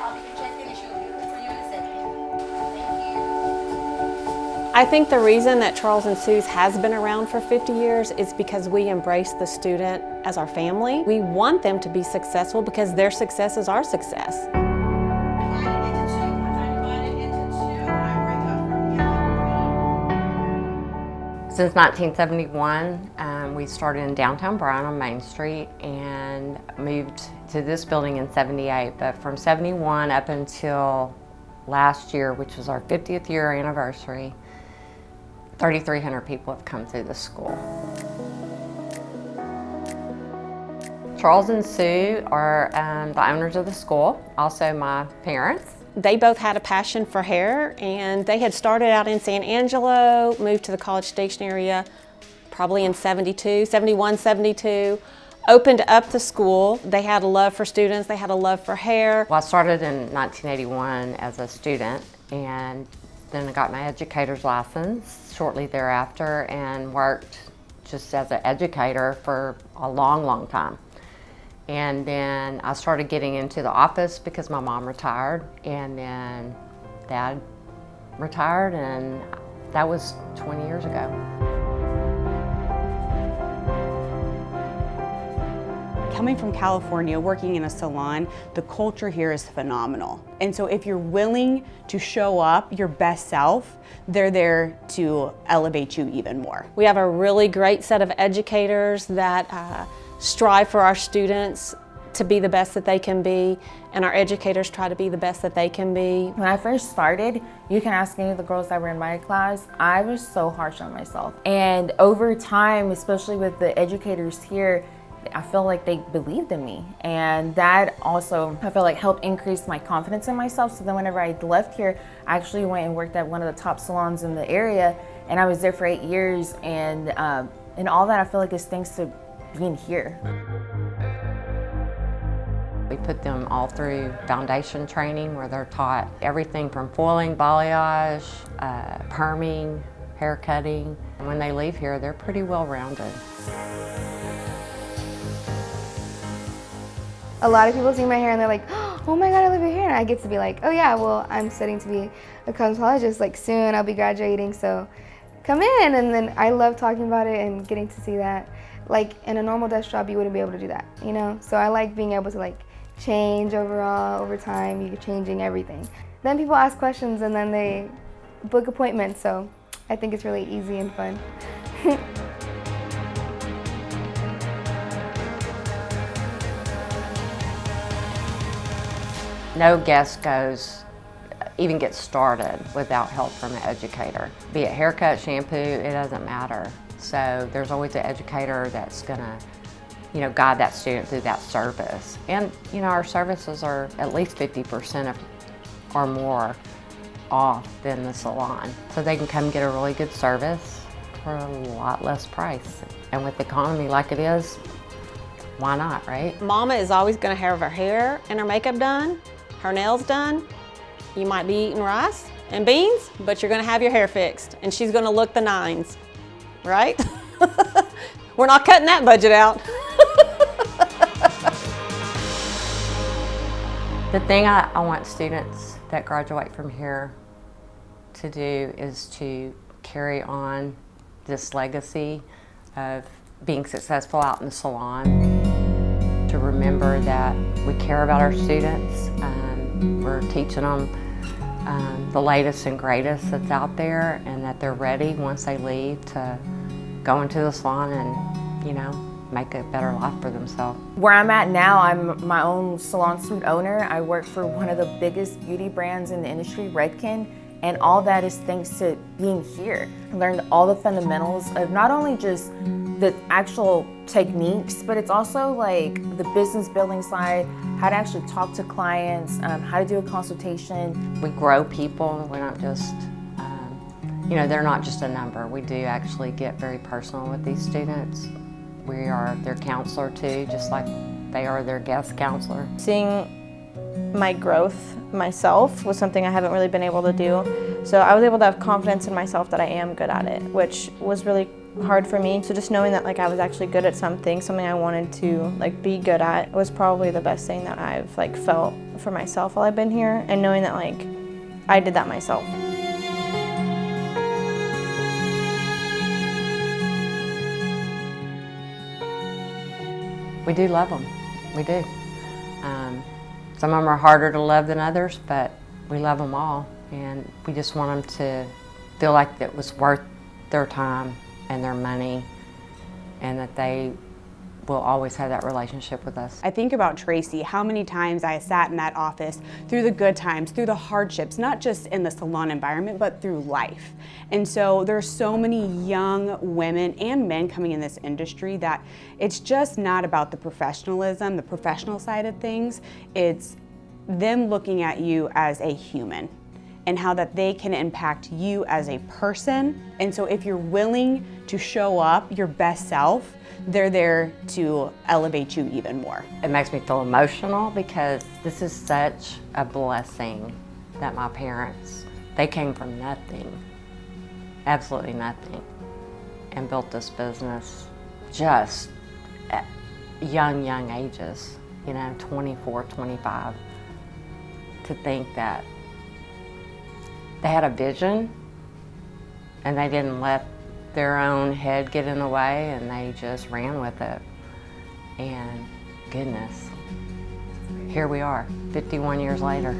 I'll get your check in and she'll get it for you in a second. Thank you. I think the reason that Charles and Sue's has been around for 50 years is because we embrace the student as our family. We want them to be successful because their success is our success. Since 1971, we started in downtown Bryan on Main Street and moved to this building in '78. But from '71 up until last year, which was our 50th year anniversary, 3,300 people have come through the school. Charles and Sue are the owners of the school, also my parents. They both had a passion for hair, and they had started out in San Angelo, moved to the College Station area probably in 71, 72, opened up the school. They had a love for students, they had a love for hair. Well, I started in 1981 as a student, and then I got my educator's license shortly thereafter and worked just as an educator for a long, long time. And then I started getting into the office because my mom retired, and then Dad retired, and that was 20 years ago. Coming from California, working in a salon, the culture here is phenomenal. And so if you're willing to show up your best self, they're there to elevate you even more. We have a really great set of educators that strive for our students to be the best that they can be, and our educators try to be the best that they can be. When I first started, you can ask any of the girls that were in my class, I was so harsh on myself. And over time, especially with the educators here, I feel like they believed in me. And that also, I feel like helped increase my confidence in myself. So then whenever I left here, I actually went and worked at one of the top salons in the area, and I was there for 8 years. And all that I feel like is thanks to being here. We put them all through foundation training where they're taught everything from foiling, balayage, perming, hair cutting. And when they leave here, they're pretty well-rounded. A lot of people see my hair and they're like, oh my God, I love your hair. And I get to be like, oh yeah, well, I'm studying to be a cosmetologist. Like soon I'll be graduating, so come in. And then I love talking about it and getting to see that. Like in a normal desk job, you wouldn't be able to do that, you know? So I like being able to like change overall, over time, you're changing everything. Then people ask questions and then they book appointments, so I think it's really easy and fun. No guest even gets started without help from an educator. Be it haircut, shampoo, it doesn't matter. So there's always an educator that's gonna, guide that student through that service. And, our services are at least 50% or more off than the salon. So they can come get a really good service for a lot less price. And with the economy like it is, why not, right? Mama is always gonna have her hair and her makeup done, her nails done. You might be eating rice and beans, but you're gonna have your hair fixed, and she's gonna look the nines, right? We're not cutting that budget out. The thing I want students that graduate from here to do is to carry on this legacy of being successful out in the salon. To remember that we care about our students. We're teaching them the latest and greatest that's out there, and that they're ready once they leave to go into the salon and, make a better life for themselves. Where I'm at now, I'm my own salon suite owner. I work for one of the biggest beauty brands in the industry, Redken, and all that is thanks to being here. I learned all the fundamentals of not only just the actual techniques, but it's also like the business building side, how to actually talk to clients, how to do a consultation. We grow people. We're not just, they're not just a number. We do actually get very personal with these students. We are their counselor too, just like they are their guest counselor. Seeing my growth myself was something I haven't really been able to do. So I was able to have confidence in myself that I am good at it, which was really hard for me. So just knowing that like I was actually good at something I wanted to like be good at was probably the best thing that I've like felt for myself while I've been here, and knowing that like I did that myself. We do love them, we do. Some of them are harder to love than others, but we love them all, and we just want them to feel like it was worth their time and their money, and that they will always have that relationship with us. I think about Tracy, how many times I sat in that office through the good times, through the hardships, not just in the salon environment, but through life. And so there's so many young women and men coming in this industry that it's just not about the professionalism, the professional side of things. It's them looking at you as a human and how that they can impact you as a person. And so if you're willing to show up your best self, they're there to elevate you even more. It makes me feel emotional because this is such a blessing that my parents, they came from nothing, absolutely nothing, and built this business just at young ages, you know, 24, 25, to think that they had a vision and they didn't let their own head get in the way, and they just ran with it. And goodness, here we are, 51 years later.